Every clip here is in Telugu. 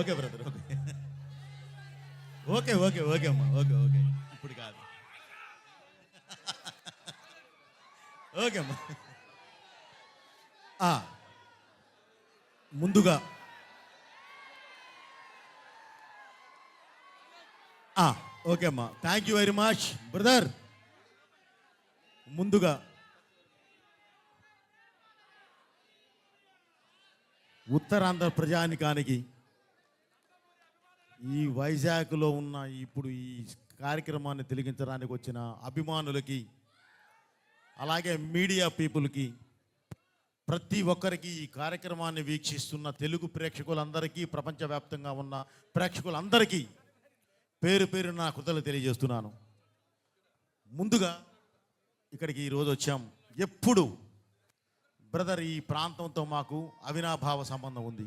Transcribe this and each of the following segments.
Okay brother, okay okay okay okay అమ్మా, ఓకే ఓకే, ఇప్పుడు కాదు. ఓకే అమ్మా. ముందుగా ఓకే అమ్మా, thank you very much brother. ముందుగా ఉత్తరాంధ్ర ప్రజానికానికి, ఈ వైజాగ్లో ఉన్న ఇప్పుడు ఈ కార్యక్రమాన్ని తిలకించడానికి వచ్చిన అభిమానులకి, అలాగే మీడియా పీపుల్కి, ప్రతి ఒక్కరికి, ఈ కార్యక్రమాన్ని వీక్షిస్తున్న తెలుగు ప్రేక్షకులందరికీ, ప్రపంచవ్యాప్తంగా ఉన్న ప్రేక్షకులందరికీ పేరు పేరు నా కృతజ్ఞతలు తెలియజేస్తున్నాను. ముందుగా ఇక్కడికి ఈరోజు వచ్చాం. ఎప్పుడు బ్రదర్ ఈ ప్రాంతంతో మాకు అవినాభావ సంబంధం ఉంది,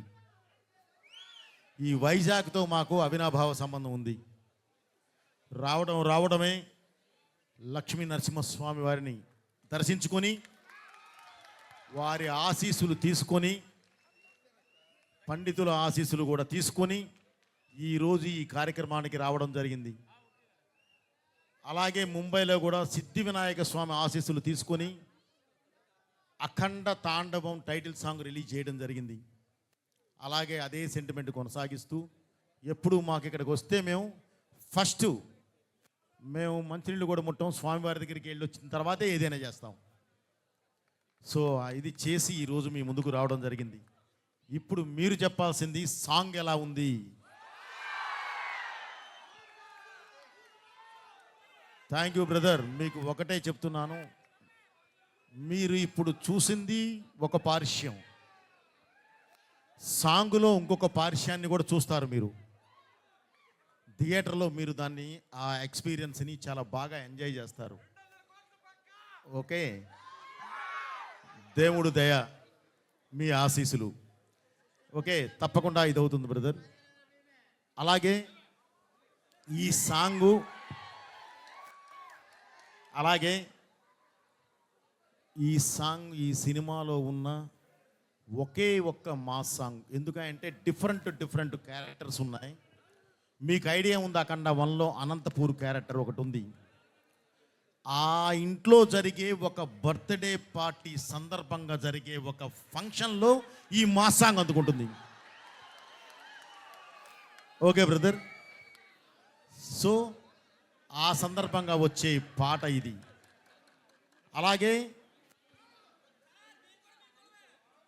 ఈ వైజాగ్తో మాకు అవినాభావ సంబంధం ఉంది. రావడమే లక్ష్మీ నరసింహస్వామి వారిని దర్శించుకొని, వారి ఆశీస్సులు తీసుకొని, పండితుల ఆశీస్సులు కూడా తీసుకొని ఈరోజు ఈ కార్యక్రమానికి రావడం జరిగింది. అలాగే ముంబైలో కూడా సిద్ధి వినాయక స్వామి ఆశీస్సులు తీసుకొని అఖండ తాండవం టైటిల్ సాంగ్ రిలీజ్ చేయడం జరిగింది. అలాగే అదే సెంటిమెంట్ కొనసాగిస్తూ ఎప్పుడు మాకు ఇక్కడికి వస్తే మేము మంచినీళ్ళు కూడా ముట్టం, స్వామివారి దగ్గరికి వెళ్ళి వచ్చిన తర్వాతే ఏదైనా చేస్తాం. సో ఇది చేసి ఈరోజు మీ ముందుకు రావడం జరిగింది. ఇప్పుడు మీరు చెప్పాల్సింది సాంగ్ ఎలా ఉంది. Thank you brother. మీకు ఒకటే చెప్తున్నాను, మీరు ఇప్పుడు చూసింది ఒక పార్శ్యం, సాంగులో ఇంకొక పార్శ్యాన్ని కూడా చూస్తారు. మీరు థియేటర్లో మీరు దాన్ని, ఆ ఎక్స్పీరియన్స్ని చాలా బాగా ఎంజాయ్ చేస్తారు. ఓకే, దేవుడు దయ, మీ ఆశీస్సులు. ఓకే, తప్పకుండా ఇది అవుతుంది బ్రదర్. అలాగే ఈ సాంగు, అలాగే ఈ సినిమాలో ఉన్న ఒకే ఒక్క మాస్ సాంగ్. ఎందుకంటే డిఫరెంట్ క్యారెక్టర్స్ ఉన్నాయి. మీకు ఐడియా ఉంది, అఖండ 1లో అనంతపూర్ క్యారెక్టర్ ఒకటి ఉంది. ఆ ఇంట్లో జరిగే ఒక బర్త్డే పార్టీ సందర్భంగా జరిగే ఒక ఫంక్షన్లో ఈ మాస్ సాంగ్ అందుకుంటుంది. Okay brother. సో ఆ సందర్భంగా వచ్చే పాట ఇది. అలాగే